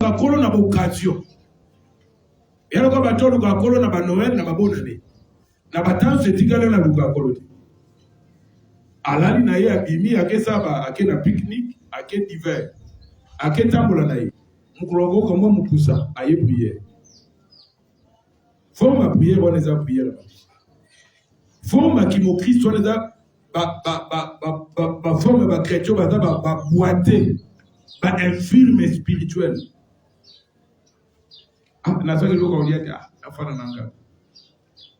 bakolo na occasion. Et alors quand bato luka kolo na ba Noël na ba bonne année. Na batan se tigala na luka kolo. Alali na ye abimi akesa ba akena pique-nique, ake d'hiver. Ake tambola na ye. Mukolongo comme mukusa aye prière. Faut ma prière on les a prière. Faut ma qui mo Christ on les a ba forme ba chrétien ba boité ba infirme spirituel. Na ça que je veux dire afana nanga.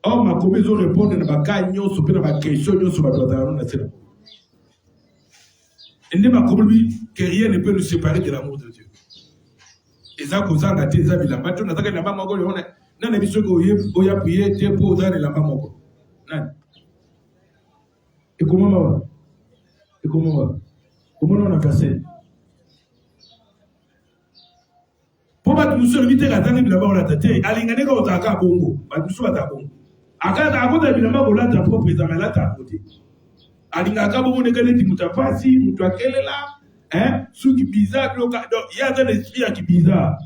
Oh ma commission répondre na ba ka nyonso pe na ba question nyonso ba doit na cela. Et ne ma communauté que rien ne peut nous séparer de l'amour de Dieu. Et ça cause na te za bilamba to na zaka na ba moko le ona na biso ko oya prier te po za na ba moko. Nani? Et comment on a passé? Pour battre nous sur l'unité, la dernière bilamba on a tâté. Alingane ko otaka bongo, battu sur la bongo. Akata akota bilamba bola ta propre zamela ta côté. Alingaka bongo ne kale ti mutafasi, mutwakelela, hein? Sou qui bizarre donc il y a un esprit qui bizarre.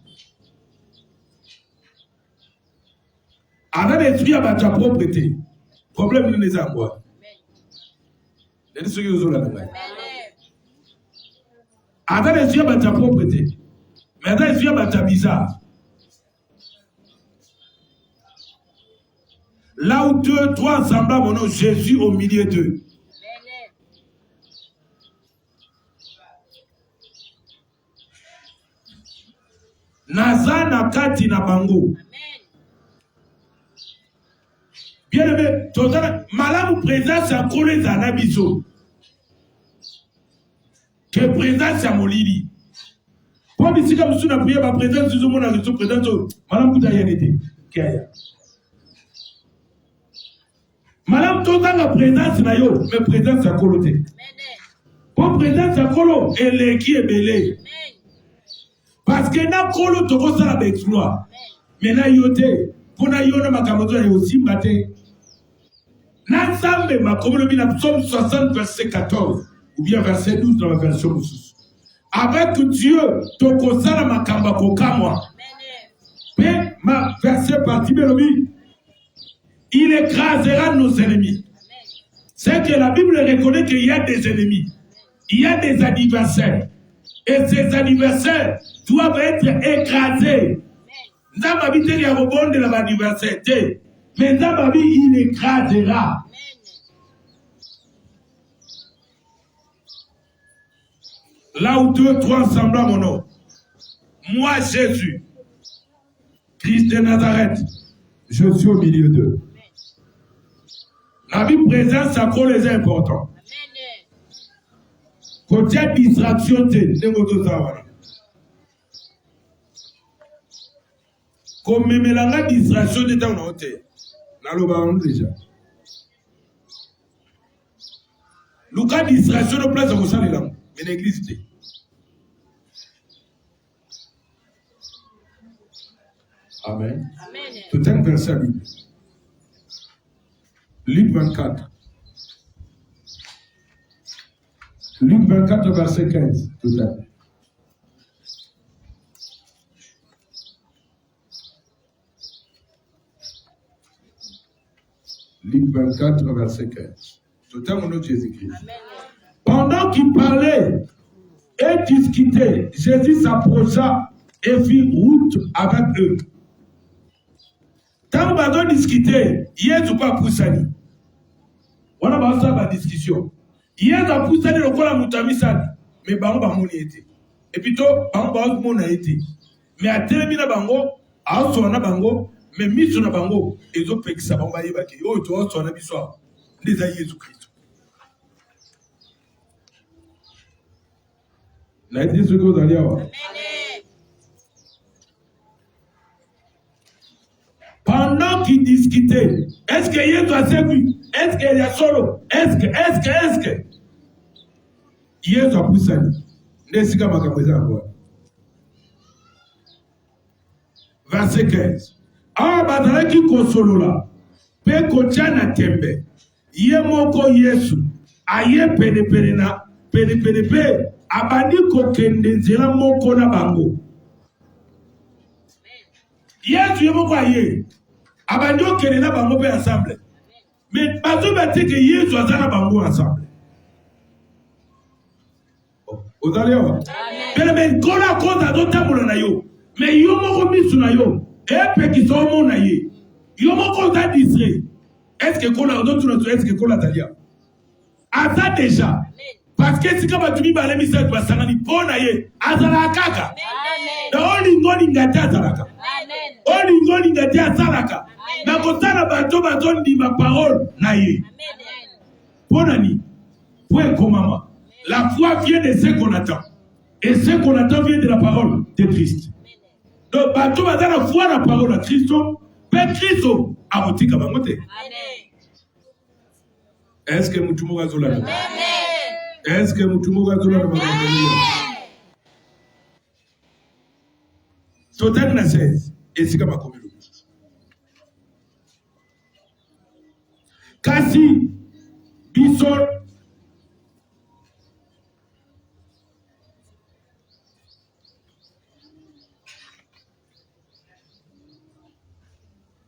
Ana l'esprit à ta propreté. Problème ne les a quoi. C'est ce que vous avez. Attends, les yeux battent ta propreté. Maintenant, les yeux battent ta bizarre. Là où deux, trois ensemble, mon nom, Jésus au milieu d'eux. Naza na kati na bango. Bien aimé, malamu présence à collé à Nabiso. Que présence à Molili. Pour me dire que vous avez prié ma présence, vous avez mon présence. Madame Koutayanete. Madame Tota la présence na yo, mais présence à Kolote. Pour présence à Kolo, elle est qui est belé. Parce que na Kolo toko ça la exploit. Mais na yote, pour na yona makamoto ya aussi maté. N'ensemble ma communauté na Psaume 60 verset 14 ou bien verset 12 dans la version Moussous. Avec Dieu, toko ça la makamba kokamwa. Mais ma verset partie belobi. Il écrasera nos ennemis. C'est que la Bible reconnaît qu'il y a des ennemis. Il y a des adversaires. Et ces adversaires doivent être écrasés. N'amabi te ya rebonde la adversaire. Mais n'amabi il écrasera. Là où deux, trois ensemble mon nom. Moi, Jésus, Christ de Nazareth, je suis au milieu d'eux. La vie présente, ça colle les importants. Côté distraction, comme même la distraction de ton hôtel. Déjà. Le cas de distraction de place, on s'en est là. Mais l'église, Amen. Tout un verset biblique. Luc 24. Luc 24, verset 15. Tout à fait. Luc 24, verset 15. Tout à mon nom Jésus-Christ. Pendant qu'il parlait et discutait, Jésus s'approcha et fit route avec eux. Quand on va discuter, il y a pas poussani. On a pas ça discussion. Il y a pas poussani le quoi la mutamisani. Mais bango bango n'y était. Et puis toi, bango bango n'a été. Mais à tel mina bango, à son na bango, mais mis sur na bango, et autres pays ça bango y va qui. Oh toi son na biswa. Les aïeux Jésus Christ. N'a été ce que vous allez avoir. Pendant qu'ils discutaient, est-ce qu'il y a toi servi? Est-ce qu'il y a solo? Est-ce que il y a toi poussani? N'est-ce pas ma capacité encore? Verset 15. Ah, badala qui consolo là. Pe kochana tembe. Ye moko Yesu. Aye pene na. Pene pe. Abadi kokende zela moko na bango. Yesu ye moko aye. Abandi okende na bango pe ensemble. Mais bazo bati que Yesu azana bango ensemble. Vous allez voir. Mais quand la cause a d'autres taboula na yo. Mais yo moko misu na yo. Et pe qui sont mon aye. Yo moko ta distrait. Est-ce que qu'on a d'autres est-ce que qu'on a talia? À ça déjà. Parce que si comme tu dis balé message ba sangani pona ye. Azala kaka. Na oli ngati azalaka. Oli ngati azalaka. Na kotana bato ndi ma parole na ye. Pona ni. Point comment. La foi vient de ce qu'on attend. Et ce qu'on attend vient de la parole de Christ. Donc, bateau va dans la foi la parole de Christ. Mais Christ a voté comme un moté. Est-ce que Moutoumou Gazola? Est-ce que Moutoumou Gazola? Total na 16. Et c'est comme un commun. Kasi, Bissol,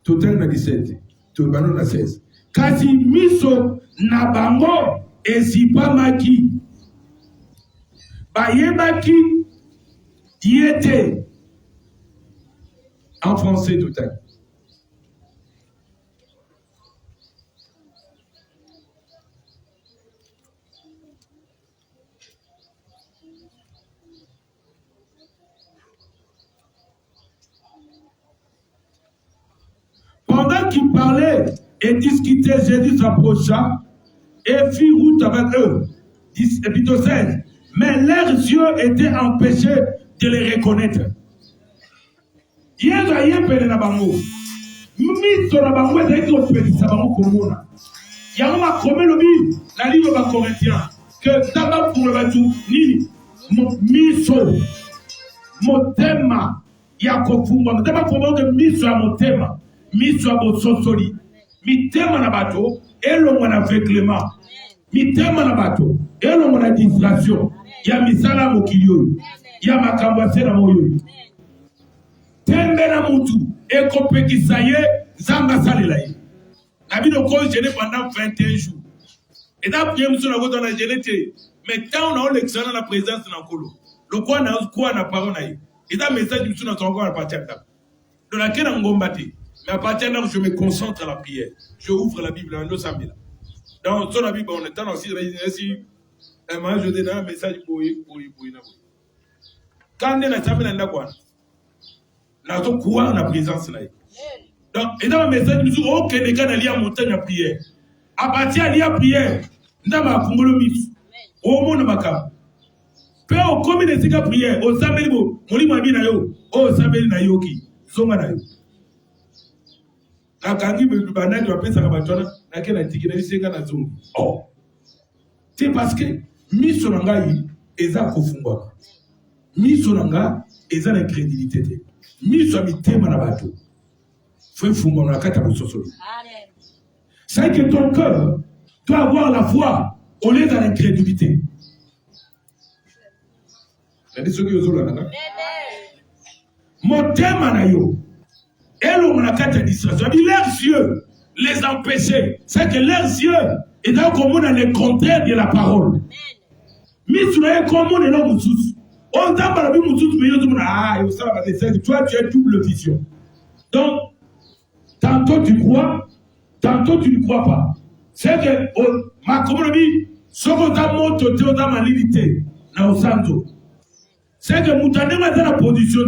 Total na 17, Tolbano na 16. Kasi miso na bango esipamaki. Bayebaki yete. En français total. Pendant qu'il parlait et discutait, Jésus s'approcha et fit route avec eux. Épître 16. Mais leurs yeux étaient empêchés de les reconnaître. Yesu ayepele na bango. Miso na bango ezaki kopelisa bango komona. Yango makome lobi na livre ba Corinthiens que taba pour le batu nini miso motema ya kofungwa. Taba pour que miso ya motema. Miso ya bososoli. Mitema na bato elongo na aveuglement. Mitema na bato elongo na distraction. Ya misala mokiliyo. Ya makambo asena moyo. Tembe na mutu ekopekisa ye zanga salela ye. Na bino ko gêné pendant 21 jours. Et là prier musu na ko na gêné te. Mais tant on a l'excellence la présence na kolo. Le quoi na parole na ye. Et là message musu na tongo na partir là. Dans laquelle on ngombati. Mais à partir de là, je me concentre à la prière. Je ouvre la Bible, dans Samila. Dans la Bible, on est dans aussi, je donne un message pour quand on est Samila, on a quoi la présence là. Donc, et dans le message, nous disons, ok, les gars, il y a montagne à prière. À partir de la prière, nous avons un Congolo mix. Au monde, Maka. Peu au commun de ces prières, au Samelibo, Molimabi Nayo, au Sameli Nayoki, Songa Nayo. Na kangi bana tu appelle ça kabatona na kena tikina bisenga na zungu. Oh. C'est parce que miso nanga yi eza kofungwa. Miso nanga eza na crédibilité te. Miso mitema na bato. Faut fungwa na kata bososolo. Amen. C'est que ton cœur doit avoir la foi au lieu de l'incrédulité. Nani soki yozola nanga? Amen. Motema na yo. Et l'on a quatre distractions. Leurs yeux les empêchaient. C'est que leurs yeux étaient comme dans le contraire de la parole. Mais tu es comme on est là, Moussous. On t'a pas vu Moussous, mais toi, tu as double vision. Donc, tantôt tu crois, tantôt tu ne crois pas. C'est que ma communauté, ce qu'on t'a montré dans ma limité, dans le santo. C'est que Moutané m'a dans la position.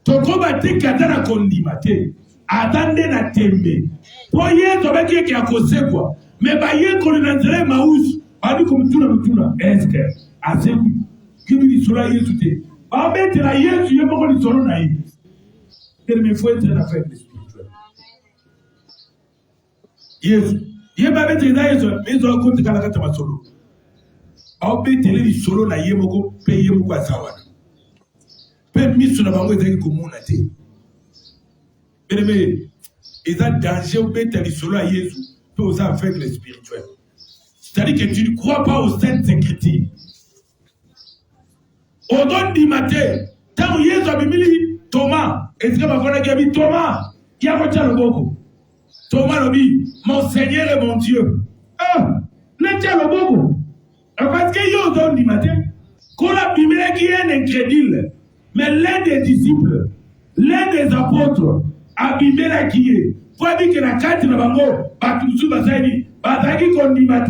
Tokoba tika dana kondimate atande na tembe poye to beki ki akosekwa me baye ko na nzele maus bali ko mutuna eske aseku kimi sura Yesu te ba bete na Yesu yebo ko ni solo na yi il me faut être la fête spirituelle Yesu ye ba bete na Yesu me zo ko tika la kata masolo ba bete le solo na yebo ko pe yebo kwa sawa miso na bango ezaki komona te. Bien-aimé, ils ont danger au bête du solo à Jésus pour aux aveugles spirituels. C'est-à-dire que tu ne crois pas aux saintes écritures. Au don du matin, Tant que Yesu abimili Thomas, est-ce que ma femme dit Thomas, il y a quoi le beaucoup? Thomas le dit, mon Seigneur et mon Dieu. Ah, le tient le beaucoup. Parce que yo donne du matin, qu'on a bimilé qui est incrédule, mais l'un des disciples, l'un des apôtres, a bimilé qui est. Faut dire que la carte de Bango, Batusu Basaini, Bataki Kondimate.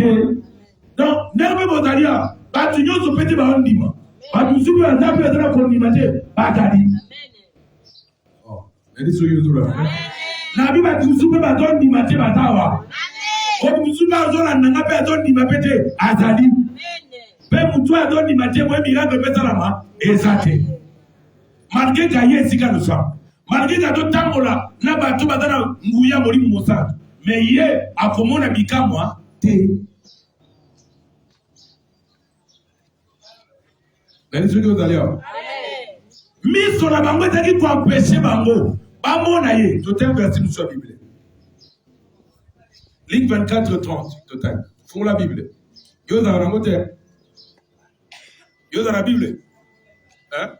Donc, n'aimez pas d'ailleurs, Batunyo se petit Bandima. Batusu Basaini, Bataki Kondimate, Batadi. Oh, elle est sur YouTube. Nabi Batusu Basaini, Dimate, Batawa. Batusu Basaini, Nanga Dimate, Azali. Pe mutu Adoni Dimate, ouais, miracle, Betalama, et Zate. Malgré Gaye Sika le sang. Malgré que tout temps là, n'a pas tout battre Ngouya Mori Moussa. Mais hier, à comment on a bika moi, t'es. Allez, ce que vous allez voir. Mis sur la bango, t'as dit pour empêcher bango. Pas mon aïe, tout un verset sur la Bible. Ligue 24-30, total. Font la Bible. Yo dans la montée. Yo dans la Bible. Hein?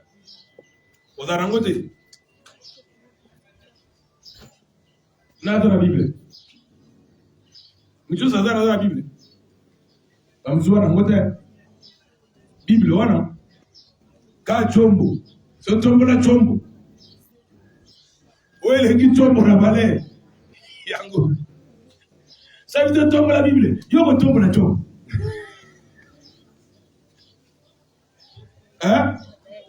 Vous dans la montée. Dans la Bible. Mucho ça dans la Bible. Comme ça dans la Bible wana. Ka chombo. So chombo la chombo. Oele ki chombo na bale. Yango. Ça veut dire chombo la Bible. Yo ko chombo la chombo. Hein?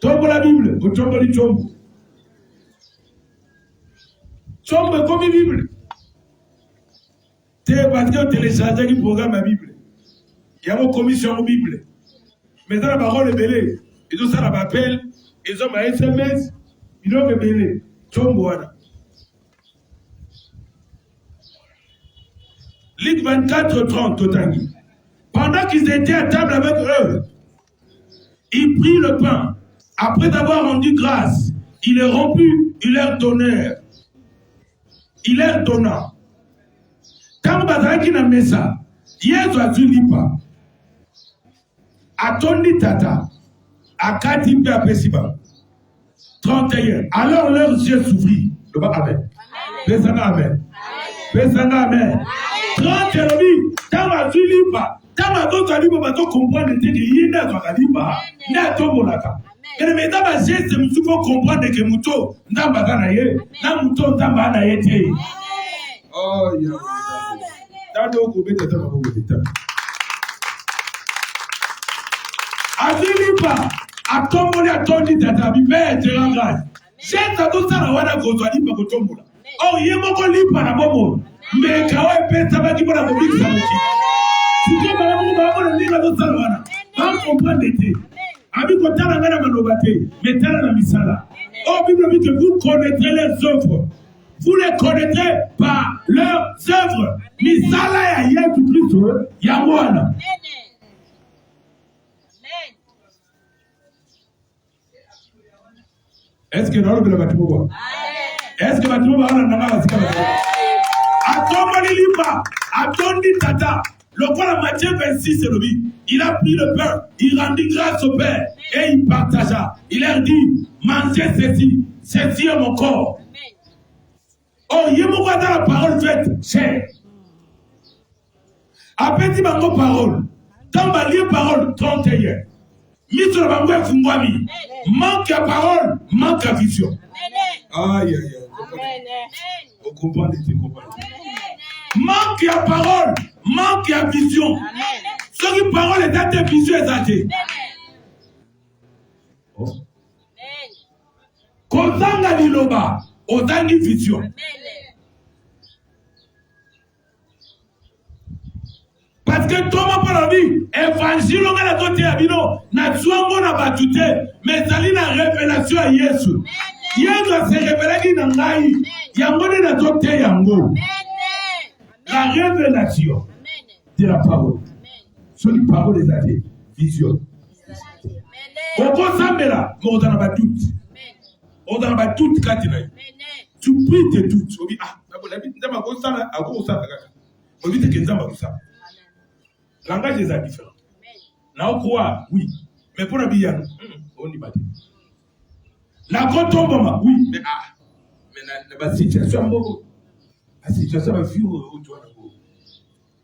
Chombo la Bible, ko chombo li chombo. Chombo comme la Bible. Tu es parti au télécharger le programme la Bible. Il y a une commission en Bible. Mais dans la parole est belée. Ils ont ça la appel. Ils ont un SMS. Ils ont belé. Chombo. Ligue 24-30 Totangi. Pendant qu'ils étaient à table avec eux, ils prirent le pain. Après avoir rendu grâce, il les romput, il leur donnèrent. Il leur donna. Quand Bazaki n'a mis ça, Yesu a lipa. A tondi tata. A kati pe apesiba. 31. Alors leurs yeux s'ouvrirent. Le bas amen. Pesanga amen. Pesanga amen. 30 erobi. Tama lipa. Tama d'autres lipa bato comprendre que yina toka lipa. Na tombolaka. Et mais dans ma geste, il faut comprendre que Mouto n'a pas gagné, n'a Mouto n'a pas gagné. Oh, yeah. Dans le groupe de temps. A Philippa, a tombé à Tony Tatabi, mais tu rends grâce. J'ai tout ça, la Wana Kozwani, pas Kotombola. Oh, il y a beaucoup de lipa à Bobo. Mais quand on peut savoir qu'il faut la publique, ça aussi. Si tu veux, on va dire à tout ça, la Wana. On comprend l'été. Ami kotala ngana manobate, metala na misala. Oh, Bible dit que vous connaîtrez les œuvres. Vous les connaîtrez par leurs œuvres. Misala ya Yesu Kristo ya mwana. Est-ce que nous le bâtiment? Est-ce que bâtiment va en avoir la zikama? Attends, lipa, attends, tata. Le quoi Matthieu 26 c'est le dit. Il a pris le pain, il rendit grâce au Père et il partagea. Il leur dit, mangez ceci est mon corps. Oh, il y a mon dans la parole faite, cher. Après, il m'a parole. Dans ma liée parole, 31. Mis sur la banque, fungwami. Manque à parole, manque à vision. Aïe, aïe, aïe. Vous comprenez, vous comprenez. Manque à parole, manque à vision. Ce qui parole est à vision exagérée. Kozanga liloba, ozangi vision. Parce que Thomas par la vie, évangile on a la doté à bino, na tsuango na batute, mais sali na révélation à Yesu. Yesu a se révélé dans ngai, yango na doté yango. La révélation de la parole. Sur les paroles des années, vision. Au Sambela, on a pas doute. On a pas doute quand tu pries tes doutes. On dit, ah, la vie, on a pas ça, on dit que nous avons ça. Langage est différent. Là, on croit, oui. Mais pour la vie, on n'y va pas. La kotomboma, oui, mais la situation la situation va vivre où tu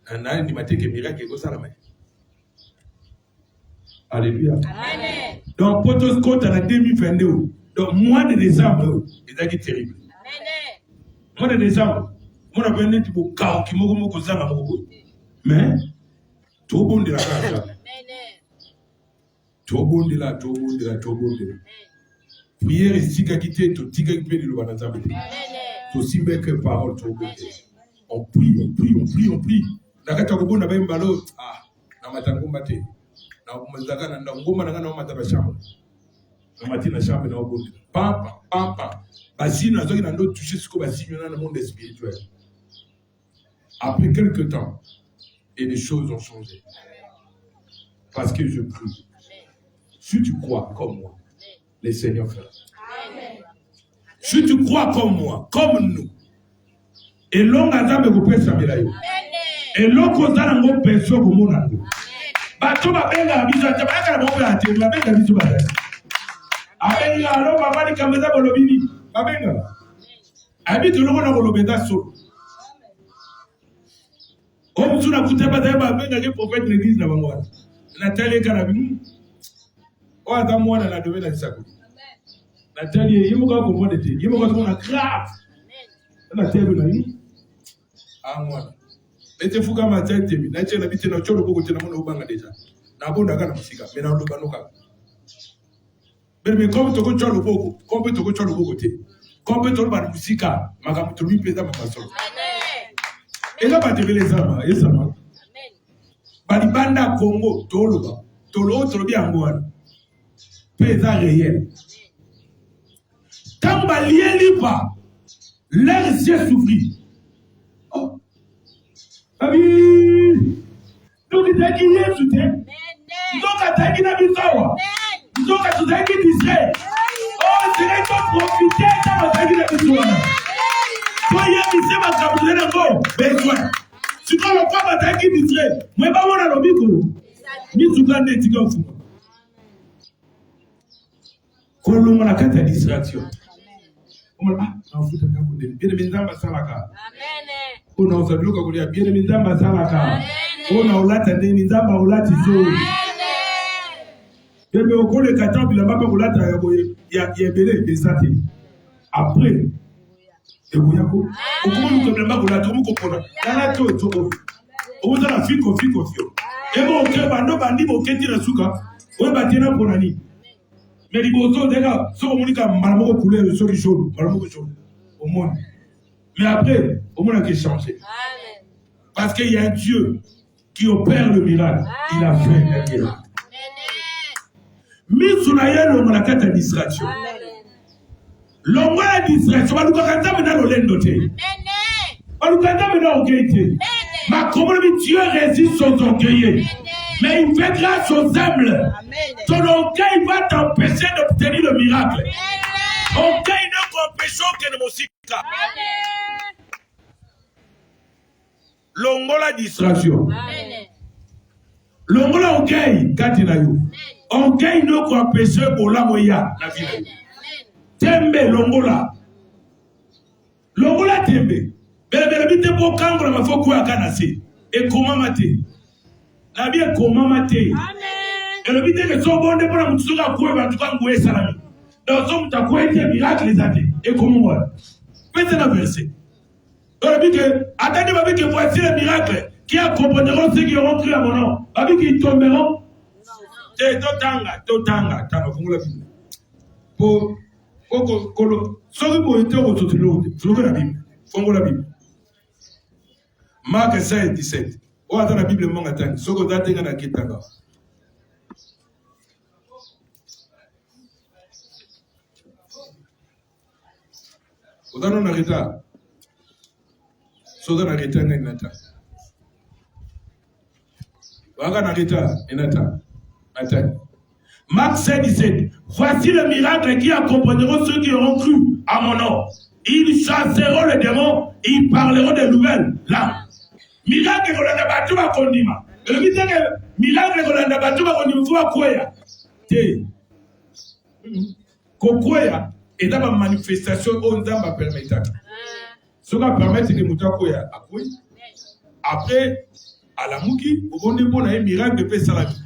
as na ni mateke miracle ko salama. Alléluia. Amen. Donc potos compte en 2022. Donc mois de décembre, c'est terrible. Amen. Mois de décembre, on a besoin de beaucoup chaos qui moko zanga moko. Mais tout bon de la grâce. Amen. Tout bon de la. Prière ici qui quitte tout tika qui peut de l'ouanazambe. Tout simple que parole tout bon. On prie. Nakata ko bona ba mbalo na matangomba te. Na kumazaka na ngoma na ngana mataba shamba. Na matina shamba na obo. Papa. Basino azoki na ndo toucher ce que basino dans le monde spirituel. Après quelque temps, et les choses ont changé. Parce que je prie. Si tu crois comme moi, les Seigneurs fera. Si tu crois comme moi, comme nous, et l'on a jamais coupé sa médaille. Et l'on cause à l'angle pension pour mon angle. Bateau ma belle à bisou, tu vas faire mon père, tu vas faire bisou. Avec l'allo, papa, les caméras pour le bini. Avec habite le monde pour le bédasso. Comme tu n'as coûté pas d'ailleurs, avec le prophète de l'église de Bangoua. Nathalie Carabine. Oh, attends, moi, dans la domaine de Sako. Nathalie, il m'a compris, il m'a compris, grave. Nathalie, moi. Ete fuka matete mi na tshela bitse na tsholo boko tshela mona ubanga deja na bonda kana musika mena ndo banoka bebe comme toko tsholo boko te comme tolo ba musika maka mutumi peza mapaso ela ba tebele sama amen bali banda Congo tolo bi angwana peza réel quand ba lieli pas l'air s'est souffri. Abi, donc il a gagné tout ça. Donc il a gagné la victoire. Donc il a gagné l'Israël. Oh, c'est là qu'on profite de la victoire. Soyez ici, ma camarade encore. Besoin. Si on ne peut pas gagner l'Israël, moi pas moi dans le micro. Ni tout le monde est tigre fou. Kolonga la carte distraction. On va en foutre dans le bien de Minzamba Salaka. Amen. On a osé luka kulia bien de Minzamba Salaka. On a ulata de Minzamba ulati zo. Bien mais au cours de 4 ans, il a pas ulata ya belé desate. Après, et vous yako. Au cours de problème pas ulata, vous comprenez. Là tout. On vous a la fille. Et bon, ok, bandi boketi na suka. On va tirer pour nani. Mais les boutons, déjà, sont communiqués malamo couleur de solution, malamo jaune, au monde. Mais après, au monde a changé. Parce qu'il y a un Dieu qui opère le miracle. Il a fait un miracle. Mais sur la l'homme a la distraction. L'homme a la distraction. On va nous canter dans le lendoté. On va nous canter dans l'orgueil. Mais comment Dieu résiste aux orgueillés? Mais il fait grâce aux humbles. Ton orgueil va t'empêcher d'obtenir le miracle. Orgueil ne compêche que de Mosika. Longola distraction. Longola orgueil, Katinayo. Orgueil ne compêche pour la moya. Tembe, Longola. Longola tembe. Belle bite pour Kangola, ma faut quoi à Kanasi. Et comment mater? La vie est comment mater. Et le but est que son bon dépôt, on se trouve à tout cas, vous salami. Donc, on t'a quoi été miracle les années. Et comment moi? Faites un verset. Donc, le but est, attendez, ma vie, que voici le miracle qui accompagneront ceux qui auront cru à mon nom. Ma vie, qui tomberont. C'est Totanga, vous la Bible. Pour ceux qui ont été au Totilo, vous la Bible. Fongo la Bible. Marc 16, 17. Oh, attends la Bible, mon attend. Ce que tu as dans Kitanga. Vous avez un retard. Ce que tu as un retard, Nata. Vous avez un retard, Nata. Marc 16, 17. Voici le miracle qui accompagneront ceux qui auront cru à mon nom. Ils chasseront les démons, ils parleront des nouvelles langues. Miracle que l'on a battu à Kondima. Le miracle que l'on a battu à Kondima, tu vas quoi? Kokoya, Et dans ma manifestation, on va permettre. Ce qu'on permet, c'est que Moutakoya après, à la Mouki, on est bon à un miracle de paix salami.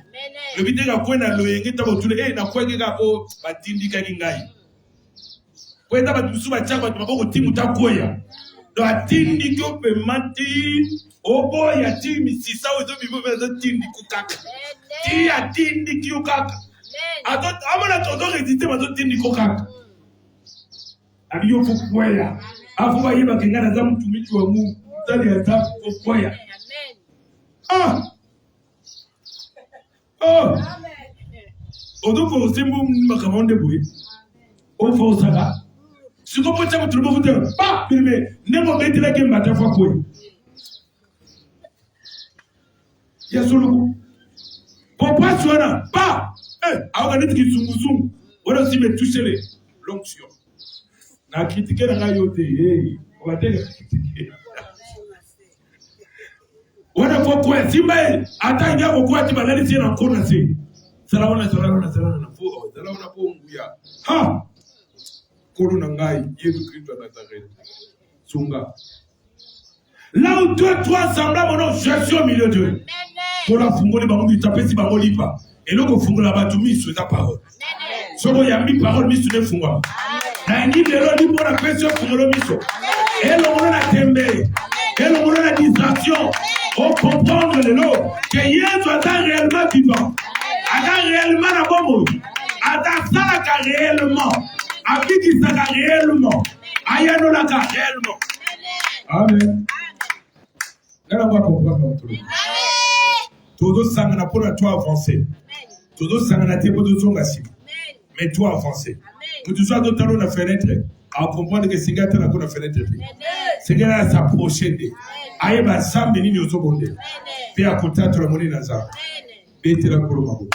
Le vidéo a quoi dans le yégué, t'as beau tout le n'a quoi qu'il y a au batindi kagingai. Quoi t'as battu sous ma tchaba, tu m'as beau ti Moutakoya. Donc à tindi qu'on peut mentir, oh boy, à tindi, si ça ou deux, il faut faire un tindi koukaka. Ti à tindi qui koukaka. Attends, avant d'attendre, résister, ma d'autres tindi koukaka. Abiyo Fukwaya. Afuba yiba kengana za mtumishi wa Mungu. Mtali ya tafu Fukwaya. Ah! Oh! Odoko usimbu makamonde bui. Ofa usaka. Siko pocha mtulubo kutema. Pa! Pilime. Nemo beti lake mbatafa kwe. Yasuluku. Popa suana. Pa! Awa niti kizungu. Wala si me touche le. L'onction. Na critiquer na yote on va dire critiquer wana fokwe simba hata ingia fokwe ati balali sina nkona si salawana na fo salawana po nguya ha kono na ngai Yesu Kristo anataka sunga là où toi sembla mon nom je suis au milieu d'eux pour la fungoli bango bitapesi bango lipa et loko fungola batumi sur ta parole soko ya mi parole mi sur ne fungwa na ngine lelo lipo na question fungolo miso et l'on a tembe et l'on a distraction on comprendre lelo que Yesu est réellement vivant attend réellement na bomo attend ça ka réellement abiki ça ka réellement ayano la ka réellement amen. Là on va comprendre tout todo sangana pour toi avancer todo sangana te pour toi avancer mais toi avancer que tu sois dans la fenêtre à comprendre que c'est gars dans la fenêtre c'est gars s'approcher de aïe ba samedi ni au seconde puis à côté de la monnaie nazar bête la kolomabo